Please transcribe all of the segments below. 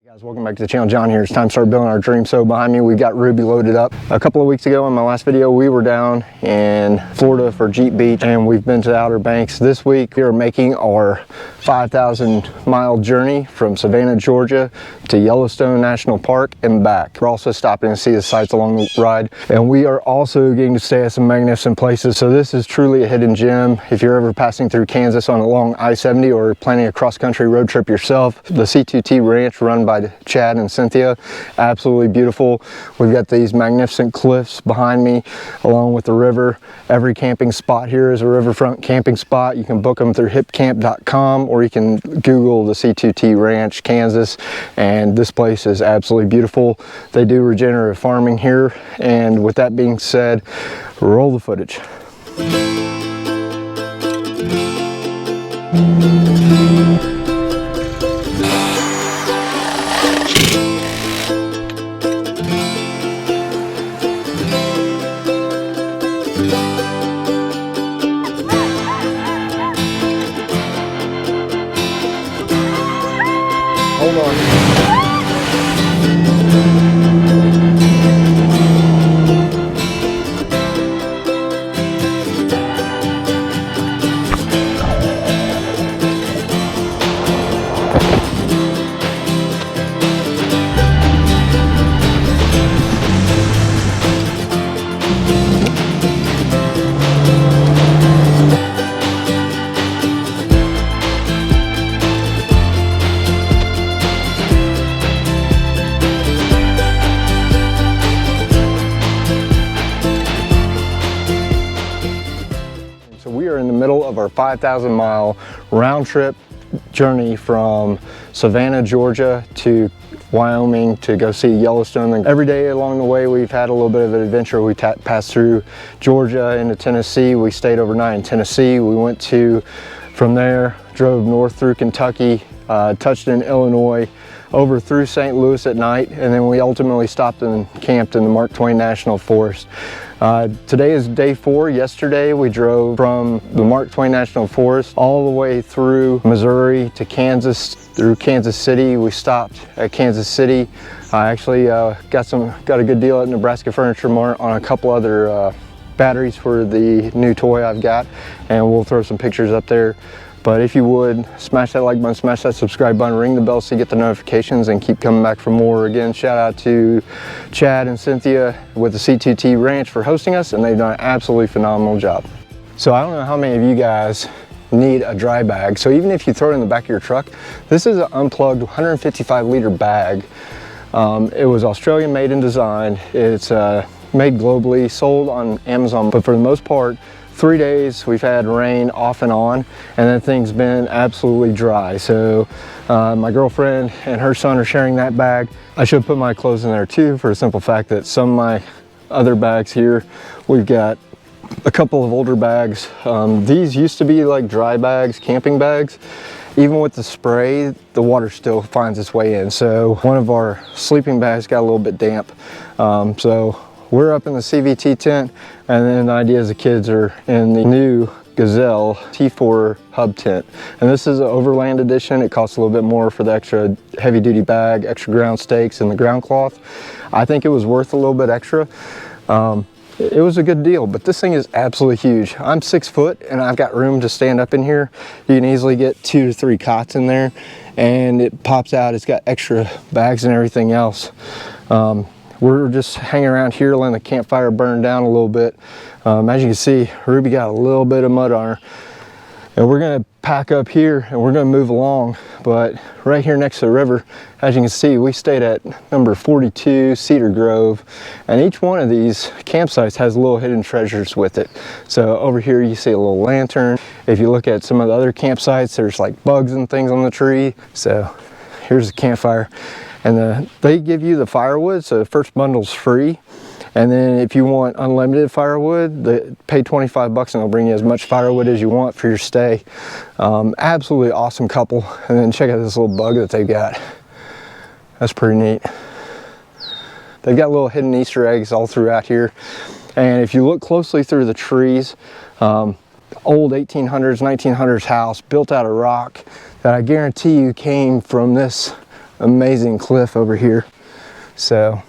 Guys, welcome back to the channel. John here. It's time to start building our dream. So behind me we've got Ruby loaded up. A couple of weeks ago in my last video we were down in Florida for Jeep Beach and we've been to the Outer Banks. This week we are making our 5,000 mile journey from Savannah, Georgia to Yellowstone National Park and back. We're also stopping to see the sights along the ride, and we are also getting to stay at some magnificent places. So this is truly a hidden gem. If you're ever passing through Kansas on a long I-70 or planning a cross-country road trip yourself, the C2T Ranch run by Chad and Cynthia, absolutely beautiful. We've got these magnificent cliffs behind me along with the river. Every camping spot here is a riverfront camping spot. You can book them through hipcamp.com or you can Google the C2T Ranch, Kansas, and this place is absolutely beautiful. They do regenerative farming here, and with that being said, roll the footage. Hold on. So we are in the middle of our 5,000 mile round trip journey from Savannah, Georgia to Wyoming to go see Yellowstone. And every day along the way we've had a little bit of an adventure. We passed through Georgia into Tennessee. We stayed overnight in Tennessee. We went from there, drove north through Kentucky, touched in Illinois, over through St. Louis at night, and then we ultimately stopped and camped in the Mark Twain National Forest. Today is day 4. Yesterday we drove from the Mark Twain National Forest all the way through Missouri to Kansas, through Kansas City. We stopped at Kansas City. I actually got a good deal at Nebraska Furniture Mart on a couple other batteries for the new toy I've got, and we'll throw some pictures up there. But if you would, smash that like button, smash that subscribe button, ring the bell so you get the notifications, and keep coming back for more. Again, shout out to Chad and Cynthia with the C2T Ranch for hosting us, and they've done an absolutely phenomenal job. So I don't know how many of you guys need a dry bag. So even if you throw it in the back of your truck, this is an unplugged 155 liter bag. It was Australian made and designed. It's made globally, sold on Amazon, but for the most part, 3 days we've had rain off and on, and that thing's been absolutely dry. So my girlfriend and her son are sharing that bag. I should put my clothes in there too, for the simple fact that some of my other bags here, we've got a couple of older bags. These used to be like dry bags, camping bags. Even with the spray, the water still finds its way in. So one of our sleeping bags got a little bit damp. So we're up in the CVT tent, and then the idea is the kids are in the new Gazelle T4 hub tent. And this is an Overland edition. It costs a little bit more for the extra heavy duty bag, extra ground stakes, and the ground cloth. I think it was worth a little bit extra. It was a good deal, but this thing is absolutely huge. I'm 6 foot and I've got room to stand up in here. You can easily get 2 to 3 cots in there, and it pops out. It's got extra bags and everything else. We're just hanging around here letting the campfire burn down a little bit. As you can see, Ruby got a little bit of mud on her. And we're gonna pack up here and we're gonna move along. But right here next to the river, as you can see, we stayed at number 42 Cedar Grove. And each one of these campsites has little hidden treasures with it. So over here you see a little lantern. If you look at some of the other campsites, there's like bugs and things on the tree. So here's the campfire. And they give you the firewood, so the first bundle's free. And then if you want unlimited firewood, they pay 25 bucks and they'll bring you as much firewood as you want for your stay. Absolutely awesome couple. And then check out this little bug that they've got. That's pretty neat. They've got little hidden Easter eggs all throughout here. And if you look closely through the trees, old 1800s, 1900s house built out of rock that I guarantee you came from this amazing cliff over here. So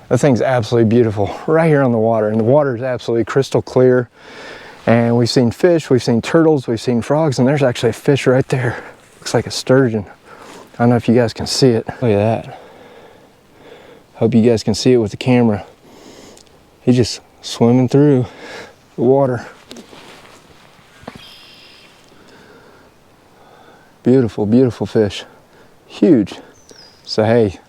that thing's absolutely beautiful right here on the water, and the water is absolutely crystal clear. And we've seen fish, we've seen turtles, we've seen frogs, and there's actually a fish right there. Looks like a sturgeon. I don't know if you guys can see it. Look at that. Hope you guys can see it with the camera. He's just swimming through the water. Beautiful, beautiful fish. Huge. So hey,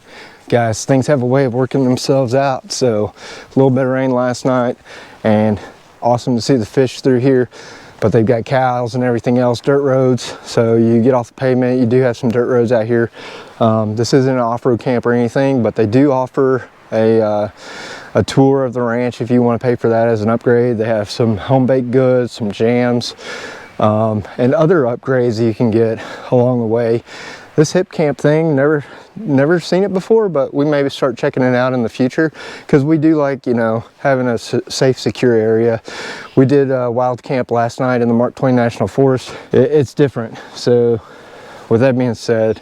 guys, things have a way of working themselves out. So a little bit of rain last night, and awesome to see the fish through here. But they've got cows and everything else, dirt roads. So you get off the pavement, you do have some dirt roads out here. This isn't an off-road camp or anything, but they do offer a tour of the ranch if you want to pay for that as an upgrade. They have some home-baked goods, some jams, and other upgrades that you can get along the way. This hip camp thing, never seen it before, but we maybe start checking it out in the future, because we do like, you know, having a safe, secure area. We did a wild camp last night in the Mark Twain National Forest. It's different. So with that being said,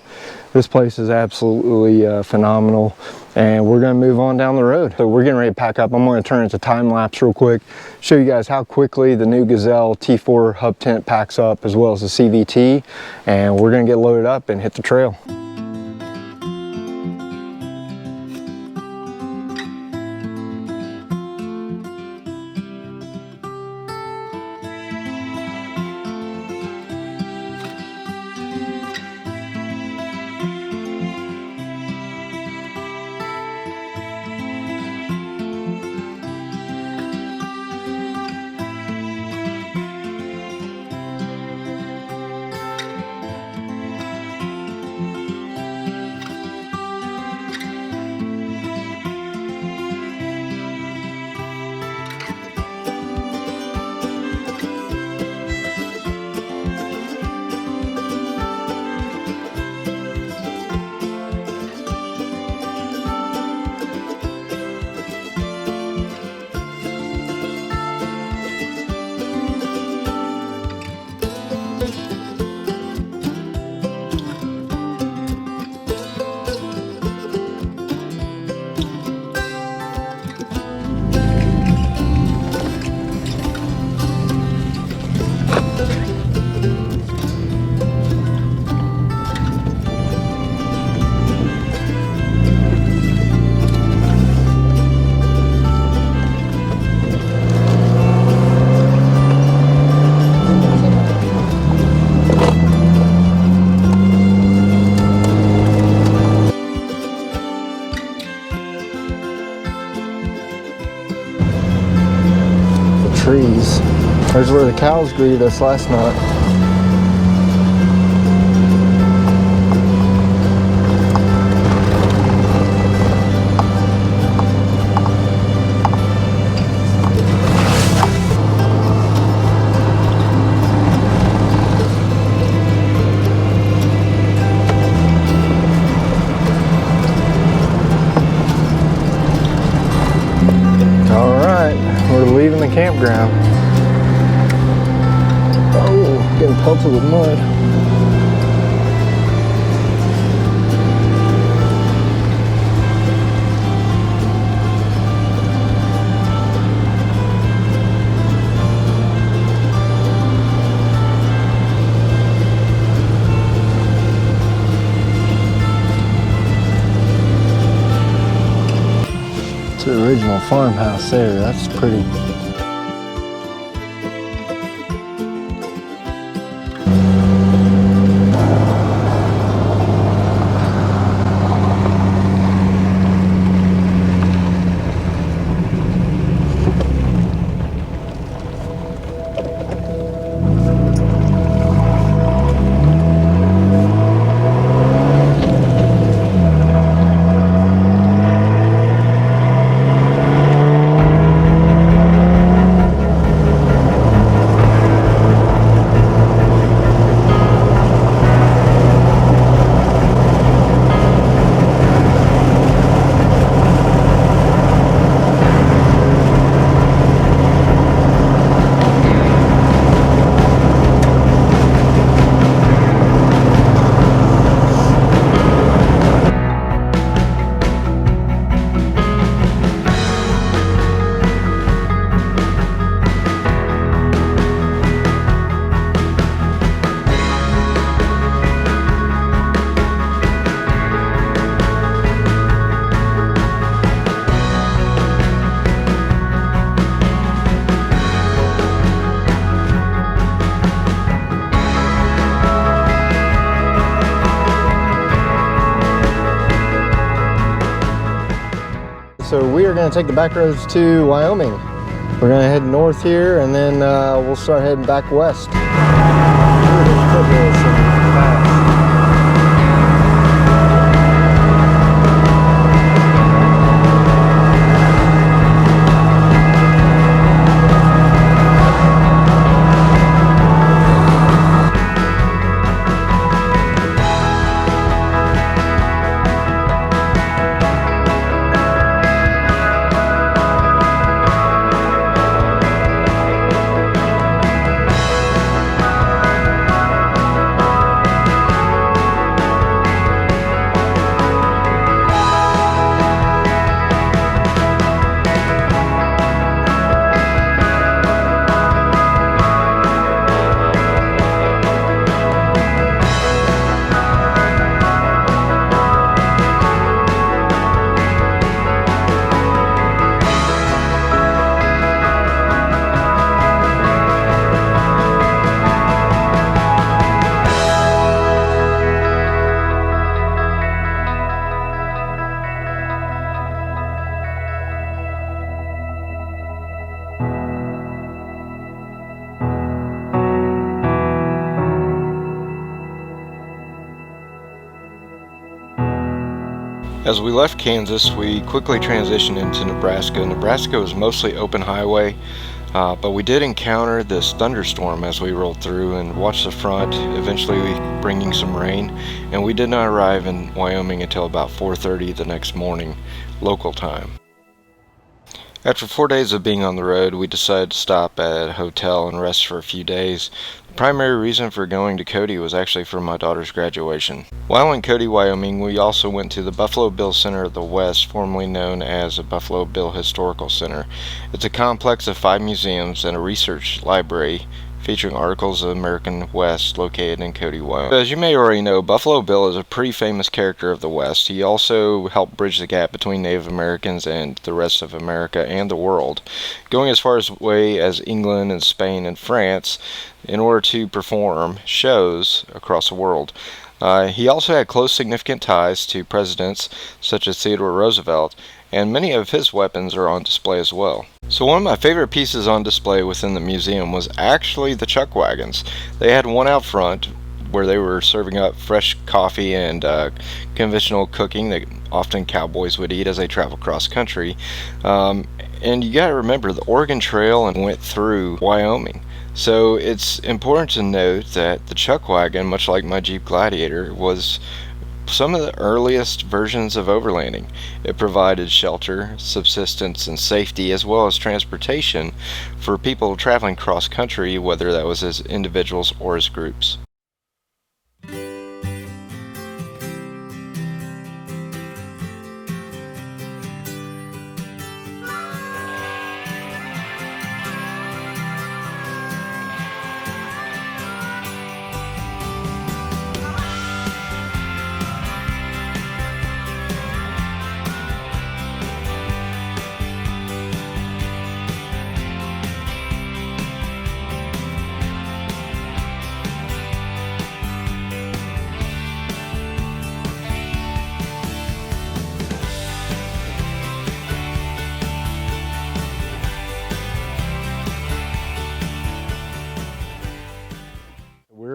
this place is absolutely phenomenal, and we're gonna move on down the road. So we're getting ready to pack up. I'm gonna turn it to time lapse real quick, show you guys how quickly the new Gazelle T4 hub tent packs up, as well as the CVT, and we're gonna get loaded up and hit the trail. Trees. There's where the cows greeted us last night. All right, we're leaving the campground. Oh, getting pelted with mud. It's the original farmhouse there. That's pretty. so we are going to take the back roads to Wyoming. We're going to head north here, and then we'll start heading back west. As we left Kansas, we quickly transitioned into Nebraska. Nebraska was mostly open highway, but we did encounter this thunderstorm as we rolled through and watched the front, eventually bringing some rain, and we did not arrive in Wyoming until about 4:30 the next morning, local time. After 4 days of being on the road, we decided to stop at a hotel and rest for a few days. The primary reason for going to Cody was actually for my daughter's graduation. While in Cody, Wyoming, we also went to the Buffalo Bill Center of the West, formerly known as the Buffalo Bill Historical Center. It's a complex of 5 museums and a research library featuring articles of the American West located in Cody, Wyoming. As you may already know, Buffalo Bill is a pretty famous character of the West. He also helped bridge the gap between Native Americans and the rest of America and the world, going as far away as England and Spain and France in order to perform shows across the world. He also had close significant ties to presidents such as Theodore Roosevelt, and many of his weapons are on display as well. So one of my favorite pieces on display within the museum was actually the chuck wagons. They had one out front where they were serving up fresh coffee and conventional cooking that often cowboys would eat as they travel cross country. And you gotta remember, the Oregon Trail went through Wyoming. So it's important to note that the chuck wagon, much like my Jeep Gladiator, was some of the earliest versions of overlanding. It provided shelter, subsistence, and safety, as well as transportation for people traveling cross country, whether that was as individuals or as groups.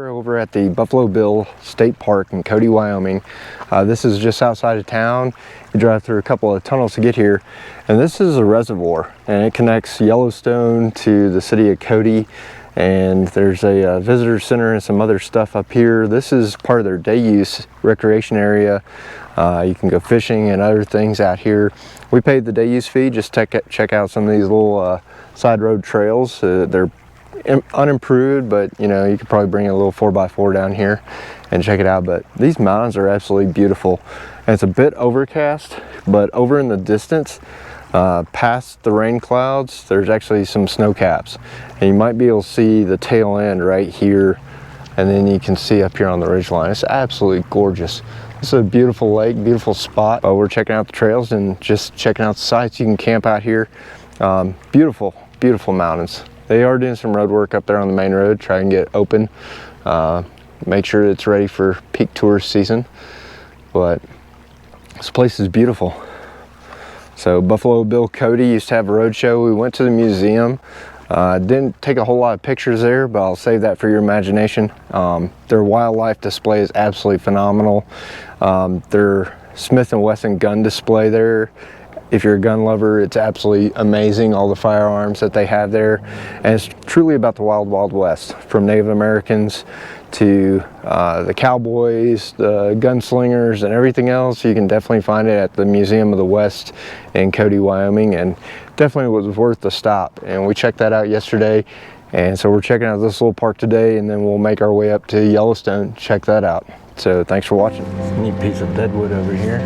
Over at the Buffalo Bill State Park in Cody, Wyoming. This is just outside of town. You drive through a couple of tunnels to get here, and this is a reservoir, and it connects Yellowstone to the city of Cody, and there's a visitor center and some other stuff up here. This is part of their day use recreation area. You can go fishing and other things out here. We paid the day use fee just to check out some of these little side road trails. They're unimproved, but you know, you could probably bring a little 4x4 down here and check it out. But these mountains are absolutely beautiful, and it's a bit overcast, but over in the distance past the rain clouds there's actually some snow caps, and you might be able to see the tail end right here, and then you can see up here on the ridge line. It's absolutely gorgeous. It's a beautiful lake, beautiful spot. We're checking out the trails and just checking out the sites. You can camp out here. Beautiful mountains. They are doing some road work up there on the main road, try and get open, make sure it's ready for peak tourist season. But this place is beautiful. So Buffalo Bill Cody used to have a road show. We went to the museum. Didn't take a whole lot of pictures there, but I'll save that for your imagination. Their wildlife display is absolutely phenomenal. Their Smith & Wesson gun display there, if you're a gun lover, it's absolutely amazing, all the firearms that they have there. And it's truly about the wild, wild west, from Native Americans to the cowboys, the gunslingers, and everything else. You can definitely find it at the Museum of the West in Cody, Wyoming, and definitely was worth the stop. And we checked that out yesterday, and so we're checking out this little park today, and then we'll make our way up to Yellowstone, check that out. So thanks for watching. Neat piece of deadwood over here.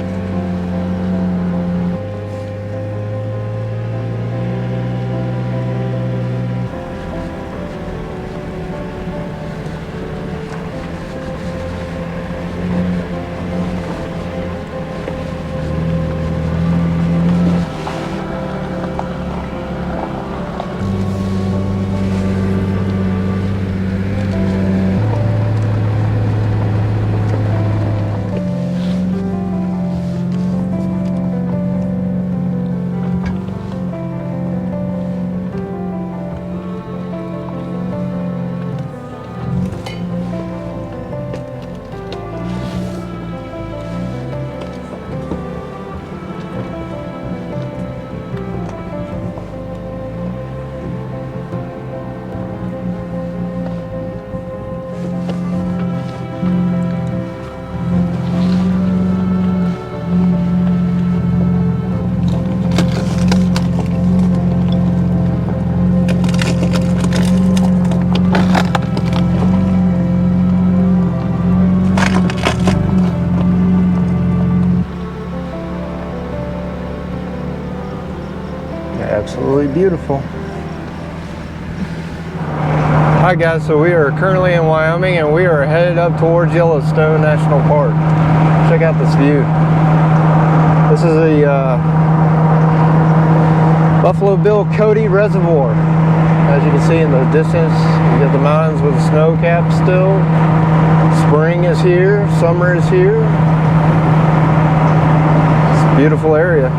Absolutely beautiful. Hi guys, so we are currently in Wyoming and we are headed up towards Yellowstone National Park. Check out this view. This is the Buffalo Bill Cody Reservoir. As you can see in the distance, you got the mountains with the snow cap still. Spring is here, summer is here. It's a beautiful area.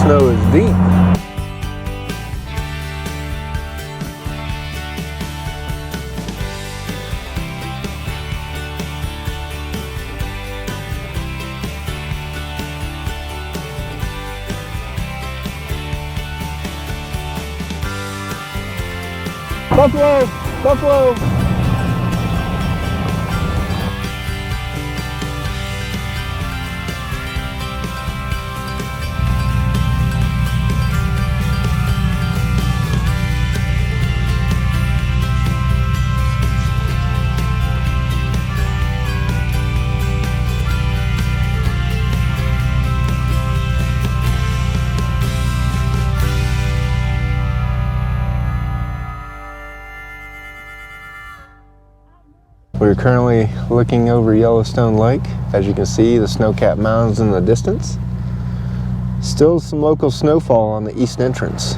Snow is deep. Buffalo! Buffalo! We're currently looking over Yellowstone Lake. As you can see, the snow-capped mountains in the distance. Still some local snowfall on the east entrance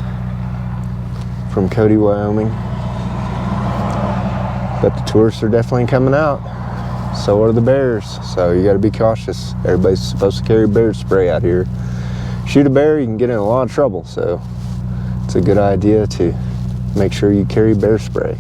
from Cody, Wyoming. But the tourists are definitely coming out. So are the bears. So you gotta be cautious. Everybody's supposed to carry bear spray out here. Shoot a bear, you can get in a lot of trouble. So it's a good idea to make sure you carry bear spray.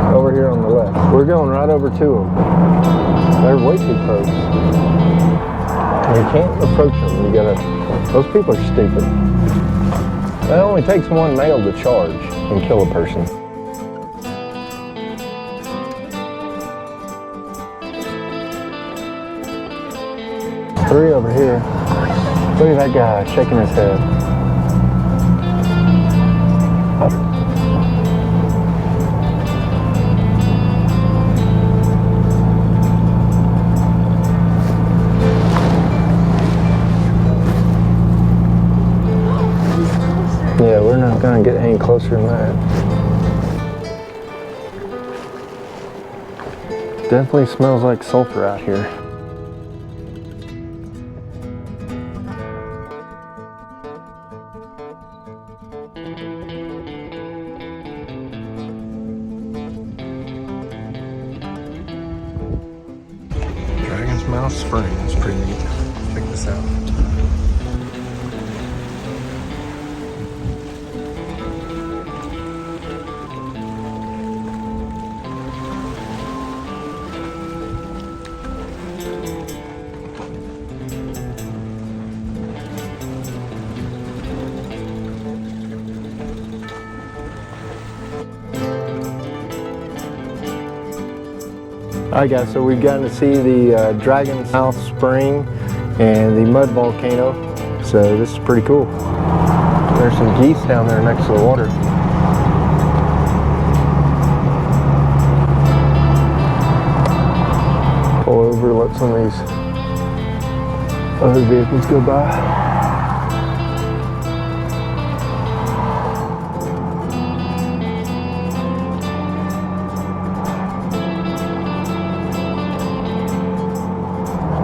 Over here on the left. We're going right over to them. They're way too close. You can't approach them. You gotta. Those people are stupid. It only takes one male to charge and kill a person. Three over here. Look at that guy shaking his head. get any closer than that. Definitely smells like sulfur out here. Dragon's Mouth Spring is pretty neat. Check this out. Alright guys, so we've gotten to see the Dragon's Mouth Spring and the mud volcano, so this is pretty cool. There's some geese down there next to the water. Pull over, let some of these other vehicles go by.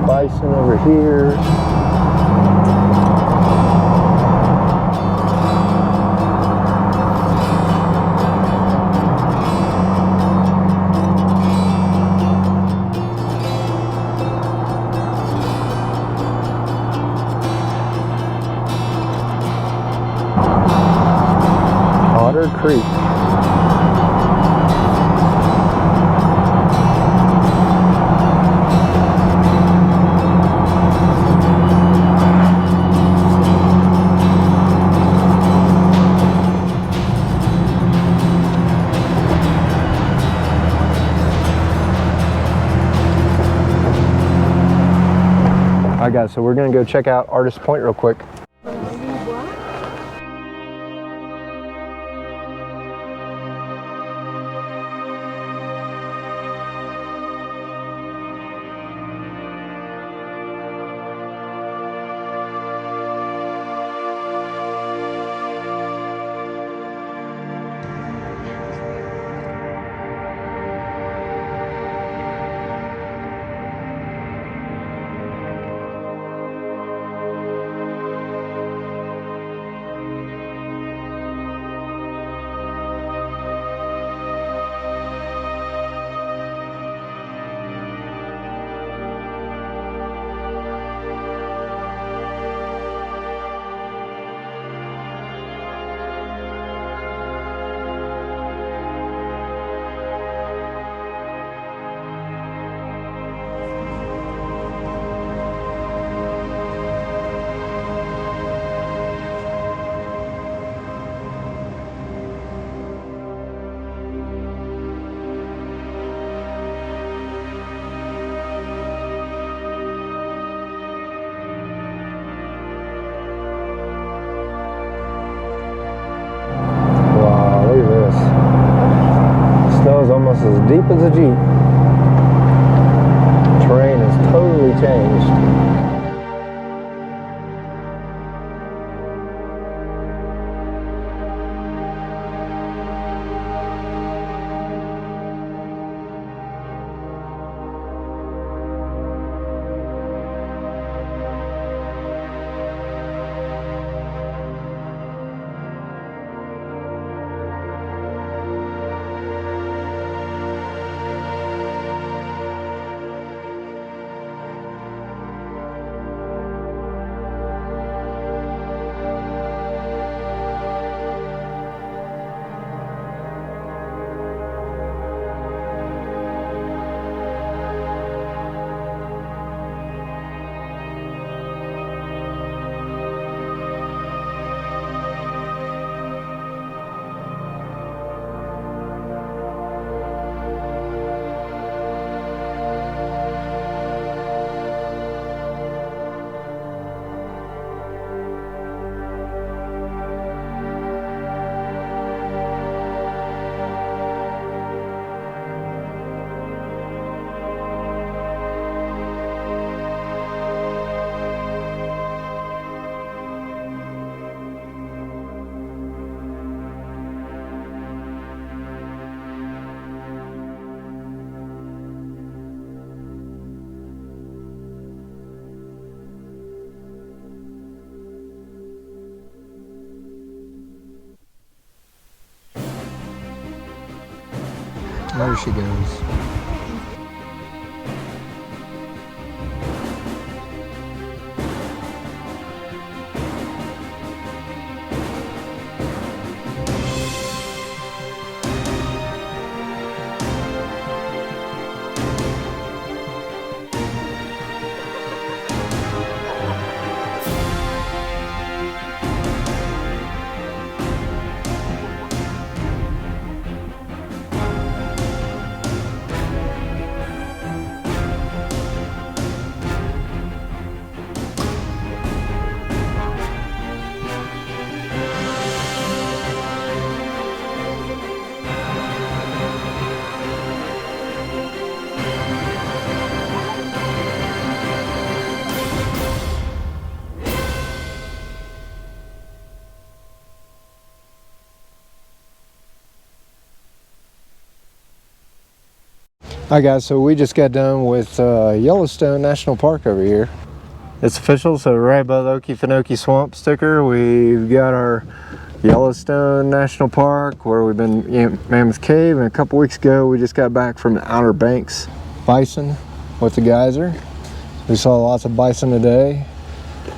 Bison over here. Otter Creek. Alright guys, so we're gonna go check out Artist Point real quick. Almost as deep as a Jeep. Terrain has totally changed. There she goes. Hi guys, so we just got done with Yellowstone National Park over here. It's official, so right above the Okefenokee Swamp sticker, we've got our Yellowstone National Park where we've been in Mammoth Cave, and a couple weeks ago we just got back from the Outer Banks bison with the geyser. We saw lots of bison today.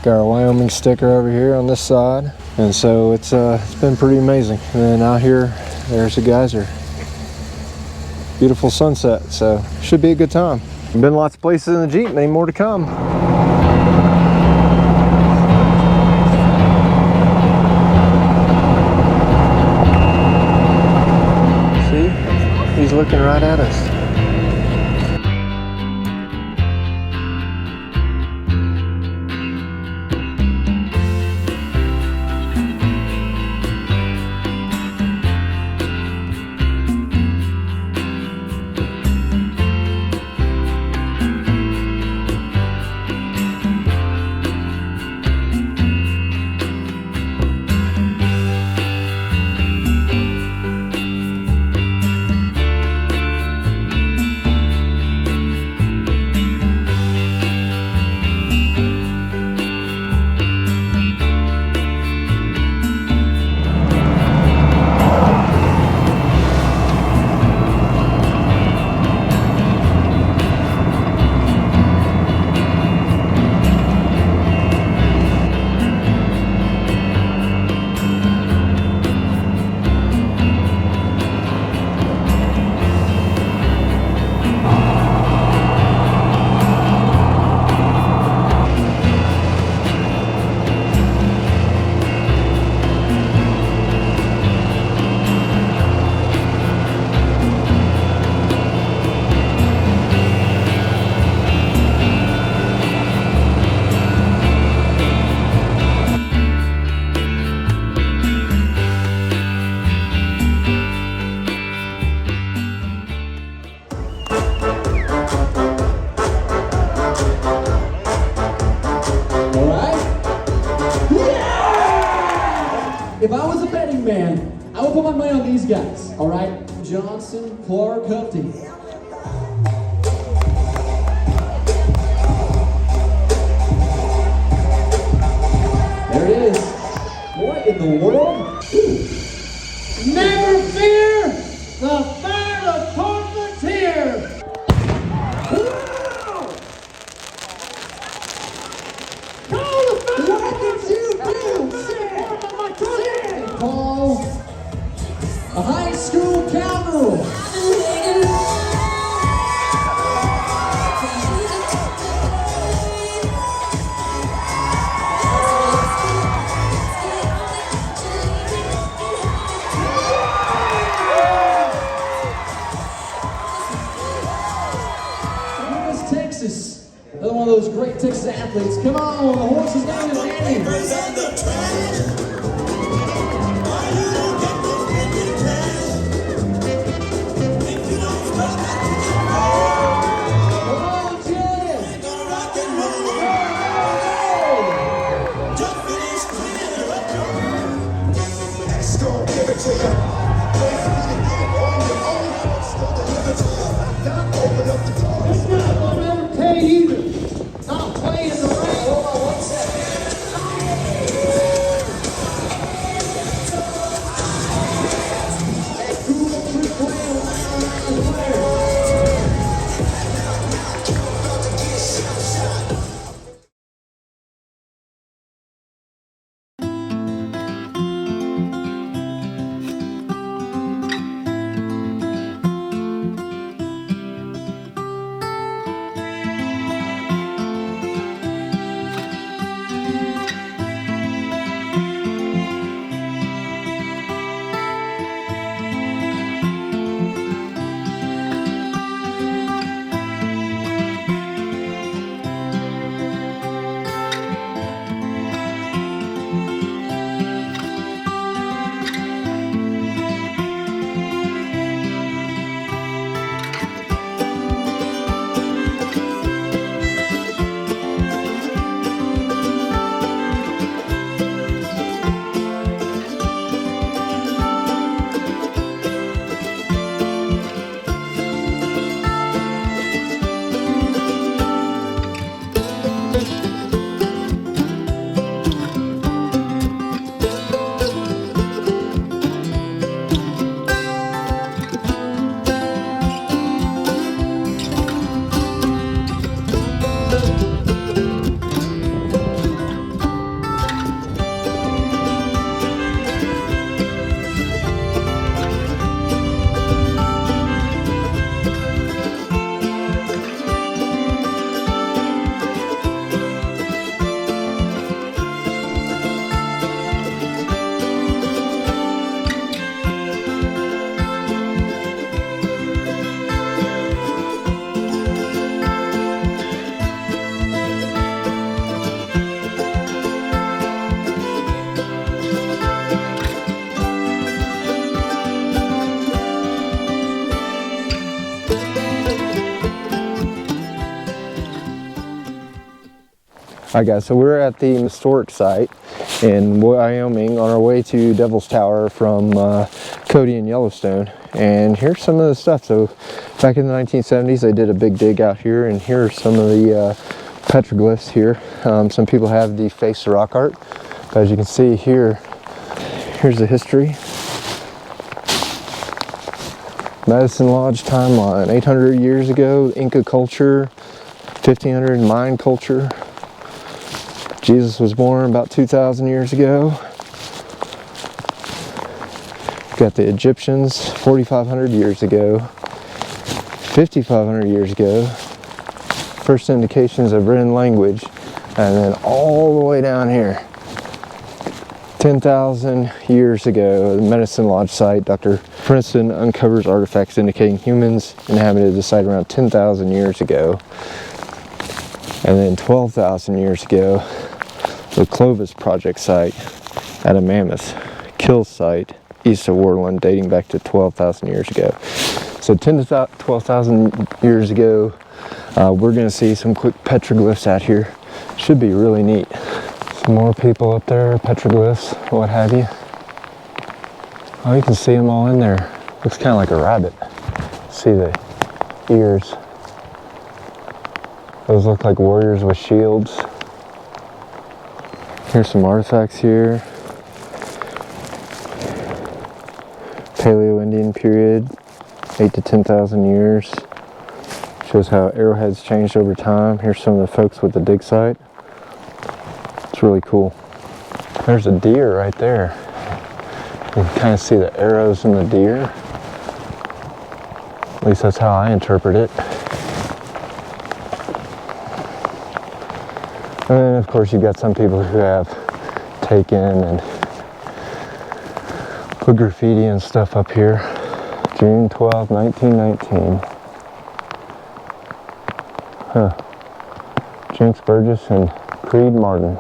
Got our Wyoming sticker over here on this side, and so it's been pretty amazing. And then out here, there's the geyser. Beautiful sunset, so should be a good time. Been lots of places in the Jeep, many more to come. See, he's looking right at us. If I was a betting man, I would put my money on these guys, all right? Johnson, Clark, Hufty. There it is. What in the world? Never fear, the fire department's here. Wow! Call the fire! What did you do? Paul, a high school cowgirl. Memphis, Texas. Another one of those great Texas athletes. Come on, the horse's name is Danny. Alright guys, so we're at the historic site in Wyoming on our way to Devil's Tower from Cody and Yellowstone. And here's some of the stuff. So back in the 1970s they did a big dig out here, and here are some of the petroglyphs here. Some people have defaced the rock art, but as you can see here, here's the history. Medicine Lodge timeline, 800 years ago, Inca culture, 1500 Mayan culture. Jesus was born about 2,000 years ago. Got the Egyptians 4,500 years ago, 5,500 years ago. First indications of written language, and then all the way down here, 10,000 years ago, the Medicine Lodge site. Dr. Princeton uncovers artifacts indicating humans inhabited the site around 10,000 years ago. And then 12,000 years ago, the Clovis Project site at a mammoth kill site east of Overland, dating back to 12,000 years ago. So 10 to 12,000 years ago, we're going to see some quick petroglyphs out here. Should be really neat. Some more people up there, petroglyphs, what have you. Oh, you can see them all in there. Looks kind of like a rabbit. See the ears. Those look like warriors with shields. Here's some artifacts here. Paleo-Indian period, 8 to 10,000 years. Shows how arrowheads changed over time. Here's some of the folks with the dig site. It's really cool. There's a deer right there. You can kind of see the arrows in the deer. At least that's how I interpret it. And then of course you've got some people who have taken and put graffiti and stuff up here. June 12, 1919. Jinx Burgess and Creed Martin.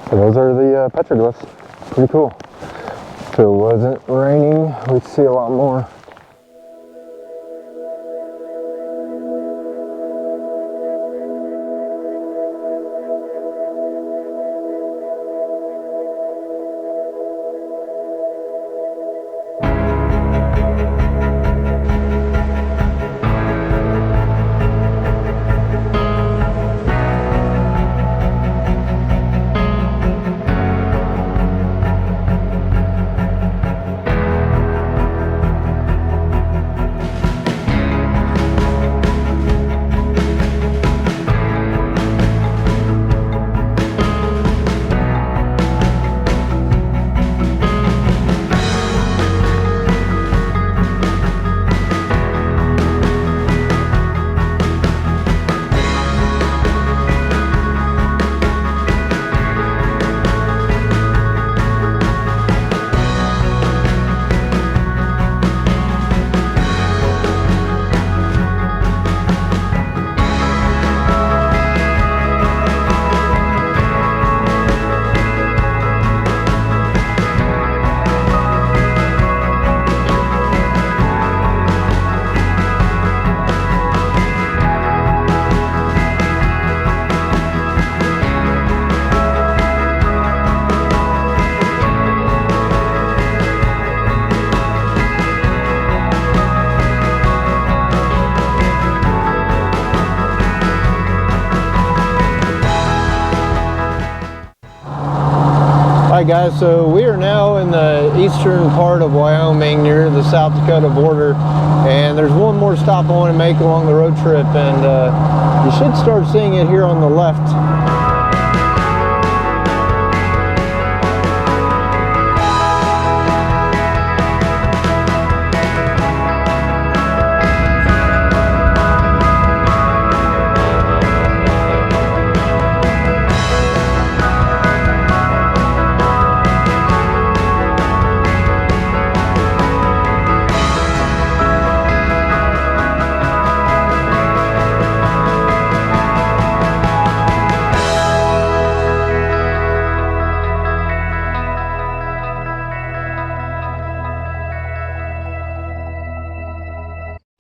So those are the petroglyphs. Pretty cool. If it wasn't raining, we'd see a lot more. Alright guys, so we are now in the eastern part of Wyoming near the South Dakota border, and there's one more stop I want to make along the road trip, and you should start seeing it here on the left.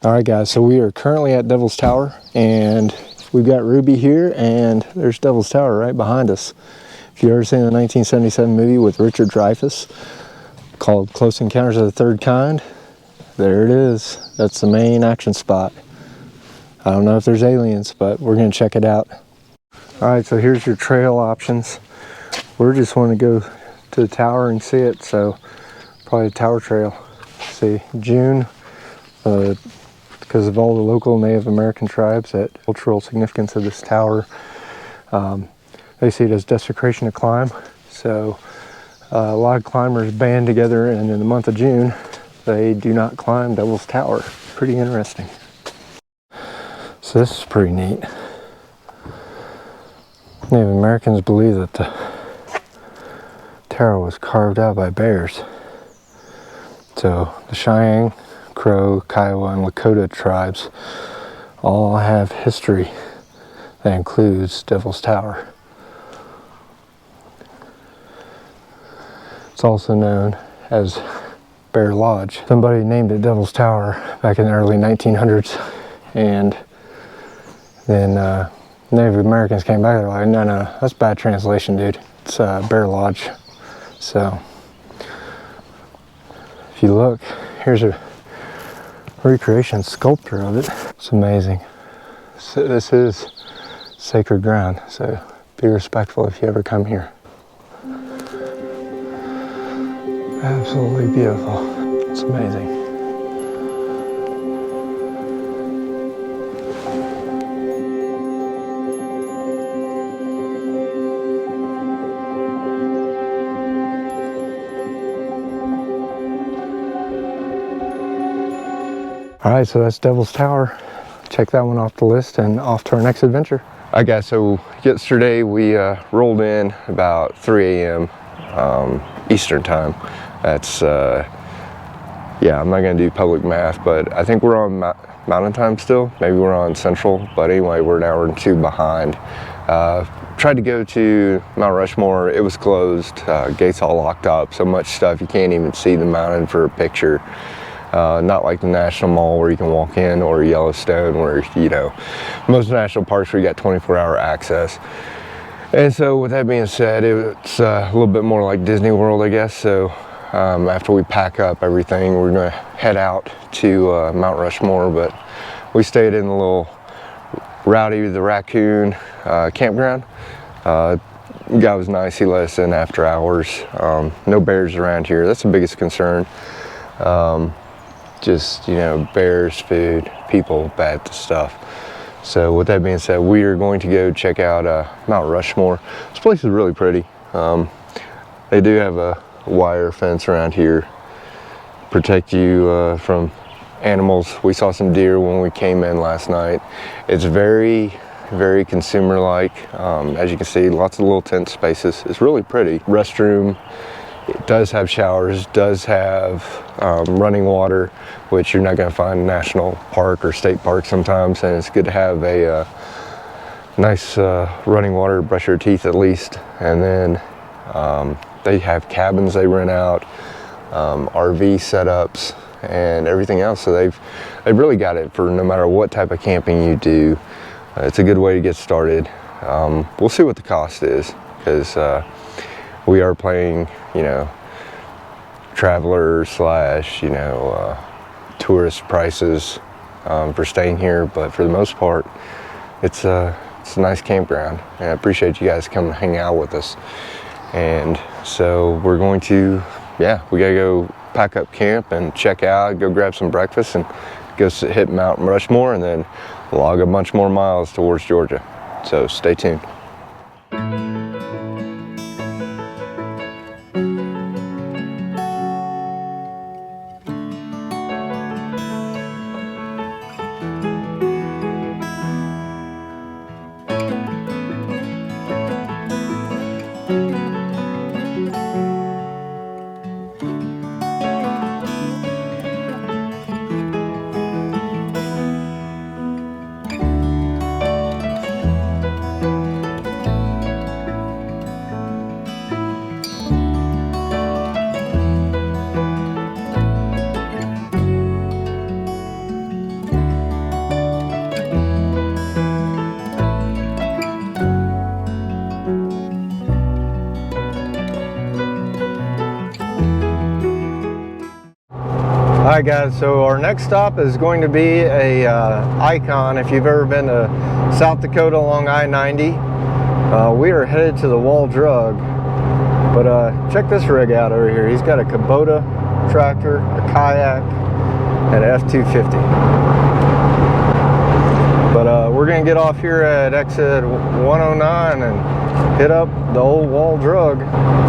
Alright guys, so we are currently at Devil's Tower, and we've got Ruby here, and there's Devil's Tower right behind us. If you ever seen the 1977 movie with Richard Dreyfuss called Close Encounters of the Third Kind, there it is. That's the main action spot. I don't know if there's aliens, but we're gonna check it out. All right, so here's your trail options. We're just want to go to the tower and see it, so probably the tower trail. See, June, because of all the local Native American tribes, that cultural significance of this tower, they see it as desecration to climb. So a lot of climbers band together, and in the month of June, they do not climb Devil's Tower. Pretty interesting. So this is pretty neat. Native Americans believe that the tower was carved out by bears. So the Cheyenne, Crow, Kiowa, and Lakota tribes all have history that includes Devil's Tower. It's also known as Bear Lodge. Somebody named it Devil's Tower back in the early 1900s, and then Native Americans came back, they're like, no, that's bad translation, dude. It's Bear Lodge. So, if you look, here's a recreation sculpture of it. It's amazing. So this is sacred ground, so be respectful if you ever come here. Absolutely beautiful. It's amazing. All right, so that's Devil's Tower. Check that one off the list and off to our next adventure. All right, guys, so yesterday we rolled in about 3 a.m. Eastern time. That's, yeah, I'm not gonna do public math, but I think we're on Mountain Time still. Maybe we're on Central, but anyway, we're an hour or two behind. Tried to go to Mount Rushmore. It was closed, gates all locked up, so much stuff you can't even see the mountain for a picture. Not like the National Mall where you can walk in, or Yellowstone where, you know, most national parks where you got 24-hour access. And so with that being said, it's a little bit more like Disney World, I guess. So after we pack up everything, we're gonna head out to Mount Rushmore, but we stayed in the little Rowdy the Raccoon campground. The guy was nice, he let us in after hours. No bears around here, that's the biggest concern. Just, you know, bears, food, people, bad stuff. So with that being said, we are going to go check out Mount Rushmore. This place is really pretty. They do have a wire fence around here, protect you from animals. We saw some deer when we came in last night. It's very, very consumer-like. As you can see, lots of little tent spaces. It's really pretty. Restroom. It does have showers, does have running water, which you're not going to find in national park or state park sometimes, and it's good to have a nice running water to brush your teeth at least. And then they have cabins they rent out, RV setups, and everything else. So they've really got it for no matter what type of camping you do. It's a good way to get started. We'll see what the cost is, because we are playing, you know, traveler slash, you know, tourist prices for staying here, but for the most part, it's a nice campground, and I appreciate you guys coming to hang out with us. And so we're going to, yeah, we gotta go pack up camp and check out, go grab some breakfast, and go hit Mount Rushmore, and then log a bunch more miles towards Georgia. So stay tuned. Alright guys, so our next stop is going to be a icon. If you've ever been to South Dakota along I-90, we are headed to the Wall Drug. But check this rig out over here. He's got a Kubota tractor, a kayak, and an F-250. But we're going to get off here at exit 109 and hit up the old Wall Drug.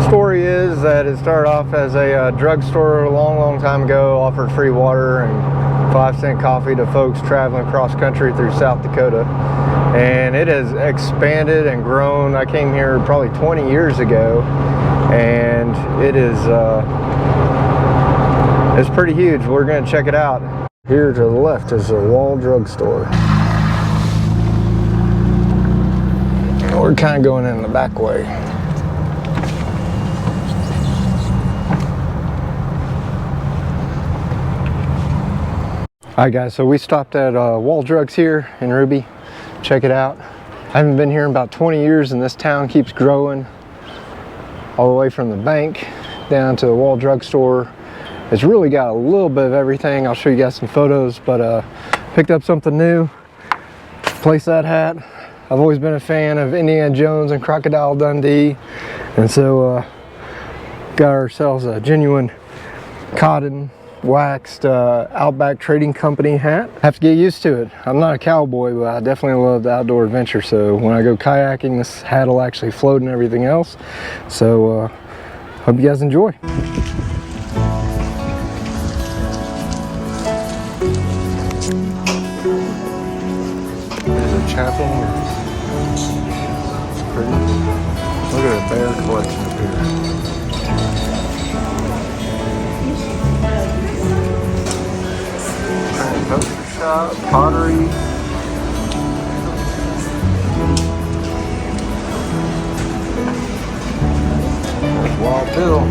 Story is that it started off as a drugstore a long time ago, offered free water and 5-cent coffee to folks traveling cross country through South Dakota, and it has expanded and grown. I came here probably 20 years ago, and it is it's pretty huge. We're going to check it out. Here to the left is the Wall Drug Store. We're kind of going in the back way. Alright guys, so we stopped at Wall Drugs here in Ruby. Check it out. I haven't been here in about 20 years, and this town keeps growing all the way from the bank down to the Wall Drug Store. It's really got a little bit of everything. I'll show you guys some photos, but picked up something new. Place that hat. I've always been a fan of Indiana Jones and Crocodile Dundee, and so got ourselves a genuine cotton waxed Outback Trading Company hat. Have to get used to it. I'm not a cowboy, but I definitely love the outdoor adventure, so when I go kayaking, this hat will actually float and everything else. So hope you guys enjoy. There's a chapel. It's pretty. Look at the bear collection up here. Poster shop, pottery. There's Wild Bill.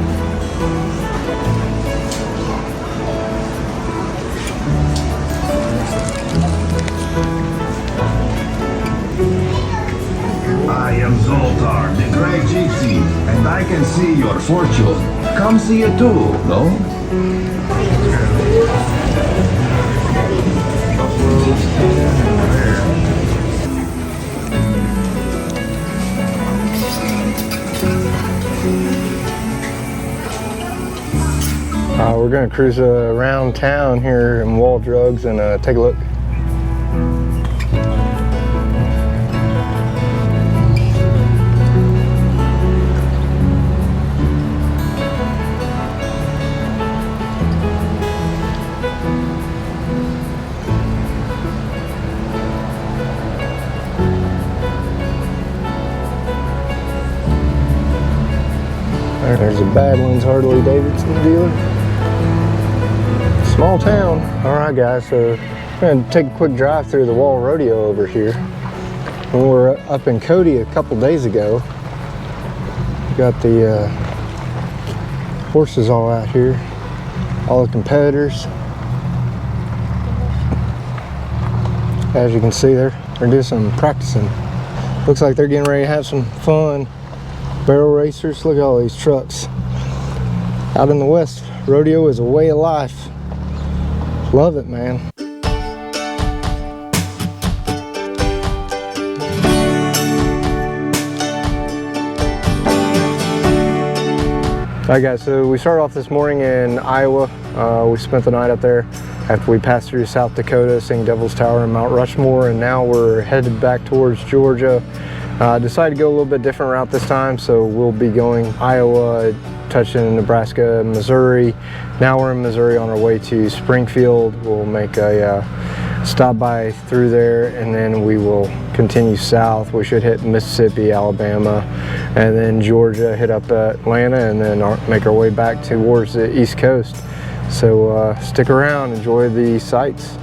I am Zoltar, the Great Gypsy, and I can see your fortune. Come see it too, no? We're going to cruise around town here in Wall Drugs and take a look. There's a Badlands Harley Davidson dealer. Small town. Alright guys, so we're going to take a quick drive through the Wall Rodeo over here. We were up in Cody a couple days ago. Got the horses all out here. All the competitors. As you can see, they're doing some practicing. Looks like they're getting ready to have some fun. Barrel racers. Look at all these trucks. Out in the West, rodeo is a way of life. Love it, man. Alright guys, so we started off this morning in Iowa. We spent the night up there after we passed through South Dakota, seeing Devil's Tower and Mount Rushmore, and now we're headed back towards Georgia. Decided to go a little bit different route this time, so we'll be going Iowa, touching in Nebraska, Missouri. Now we're in Missouri on our way to Springfield. We'll make a stop by through there, and then we will continue south. We should hit Mississippi, Alabama, and then Georgia, hit up Atlanta, and then make our way back towards the East Coast. So stick around, enjoy the sights.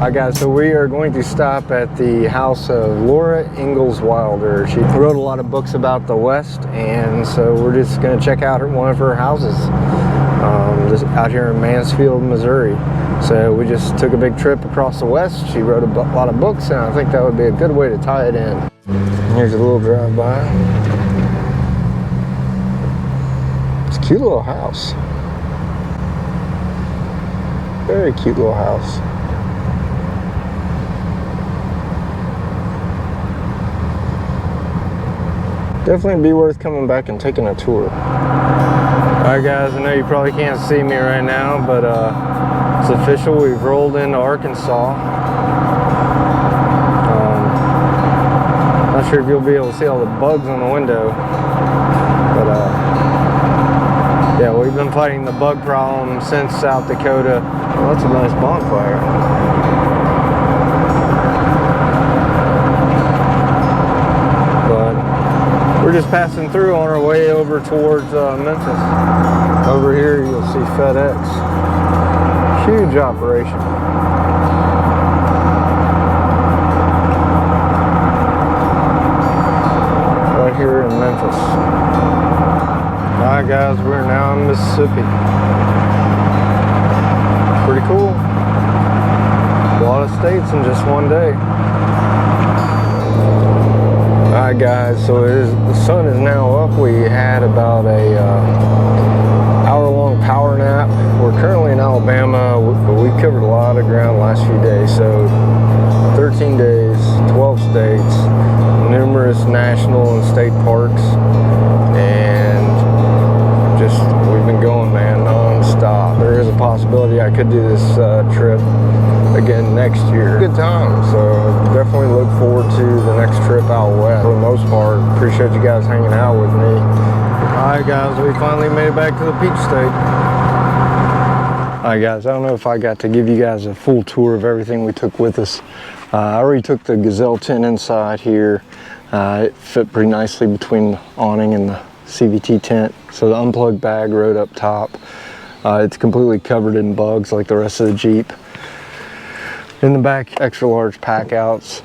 Alright guys, so we are going to stop at the house of Laura Ingalls Wilder. She wrote a lot of books about the West, and so we're just going to check out one of her houses just out here in Mansfield, Missouri. So we just took a big trip across the West. She wrote a lot of books, and I think that would be a good way to tie it in. Here's a little drive-by. It's a cute little house. Very cute little house. Definitely be worth coming back and taking a tour. Alright guys, I know you probably can't see me right now, but it's official. We've rolled into Arkansas. Not sure if you'll be able to see all the bugs on the window, but yeah, we've been fighting the bug problem since South Dakota. Well, that's a nice bonfire. We're just passing through on our way over towards Memphis. Over here you'll see FedEx. Huge operation. Right here in Memphis. Alright guys, we're now in Mississippi. Pretty cool. A lot of states in just one day. Alright guys, so the sun is now up. We had about a hour-long power nap. We're currently in Alabama, but we covered a lot of ground the last few days. So 13 days, 12 states, numerous national and state parks, and just we've been going, man, non-stop. There is a possibility I could do this trip again next year. Good time, so definitely look forward to the next trip out west. For the most part, appreciate you guys hanging out with me. Alright guys, we finally made it back to the Peach State. Alright guys, I don't know if I got to give you guys a full tour of everything we took with us. I already took the Gazelle tent inside here. It fit pretty nicely between the awning and the CVT tent. So the unplugged bag rode up top. It's completely covered in bugs like the rest of the Jeep. In the back, extra large pack outs.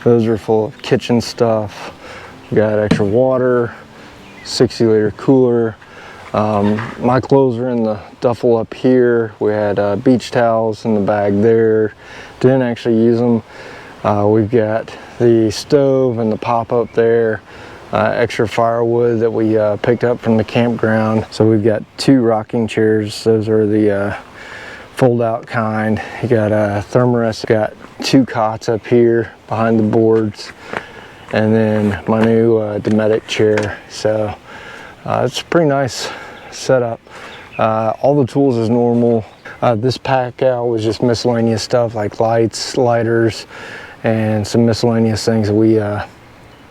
Those are full of kitchen stuff. We got extra water, 60-liter cooler. My clothes are in the duffel up here. We had beach towels in the bag there. Didn't actually use them. We've got the stove and the pop up there. Extra firewood that we picked up from the campground. So we've got 2 rocking chairs. Those are the fold out kind. You got a thermarest, got 2 cots up here behind the boards, and then my new Dometic chair. So it's a pretty nice setup. All the tools as normal. This pack out was just miscellaneous stuff like lights, lighters, and some miscellaneous things that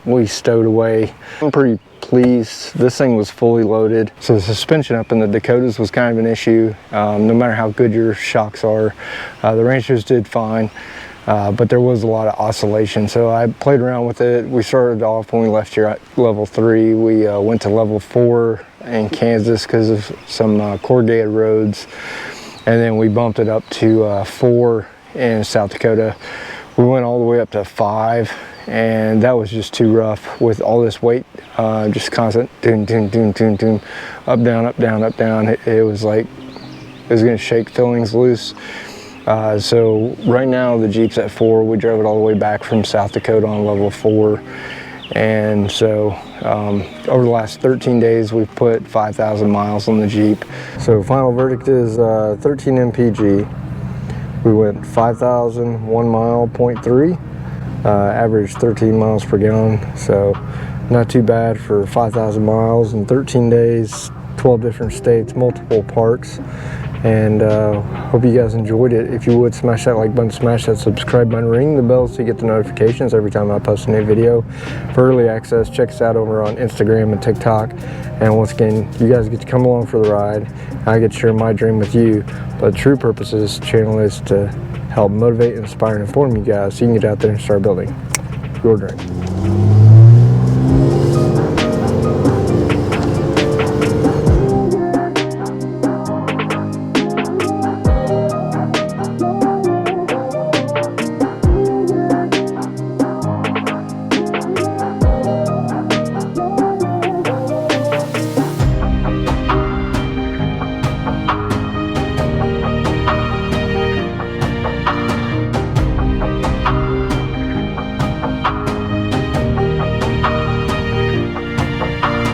we stowed away. I'm pretty pleased. This thing was fully loaded. So the suspension up in the Dakotas was kind of an issue. No matter how good your shocks are. The Ranchers did fine, but there was a lot of oscillation. So I played around with it. We started off when we left here at level 3. We went to level 4 in Kansas because of some corrugated roads. And then we bumped it up to 4 in South Dakota. We went all the way up to 5. And that was just too rough with all this weight, just constant doom, doom, doom, doom, doom, up, down, up, down, up, down. It was like, it was gonna shake fillings loose. So right now the Jeep's at 4. We drove it all the way back from South Dakota on level 4. And so over the last 13 days, we've put 5,000 miles on the Jeep. So final verdict is 13 mpg. We went 5,000, 1 mile, 0.3. Average 13 miles per gallon, so not too bad for 5,000 miles in 13 days, 12 different states, multiple parks. And hope you guys enjoyed it. If you would, smash that like button, smash that subscribe button, ring the bell so you get the notifications every time I post a new video. For early access, check us out over on Instagram and TikTok. And once again, you guys get to come along for the ride. I get to share my dream with you. But the true purpose of this channel is to help motivate, inspire, and inform you guys so you can get out there and start building your dream.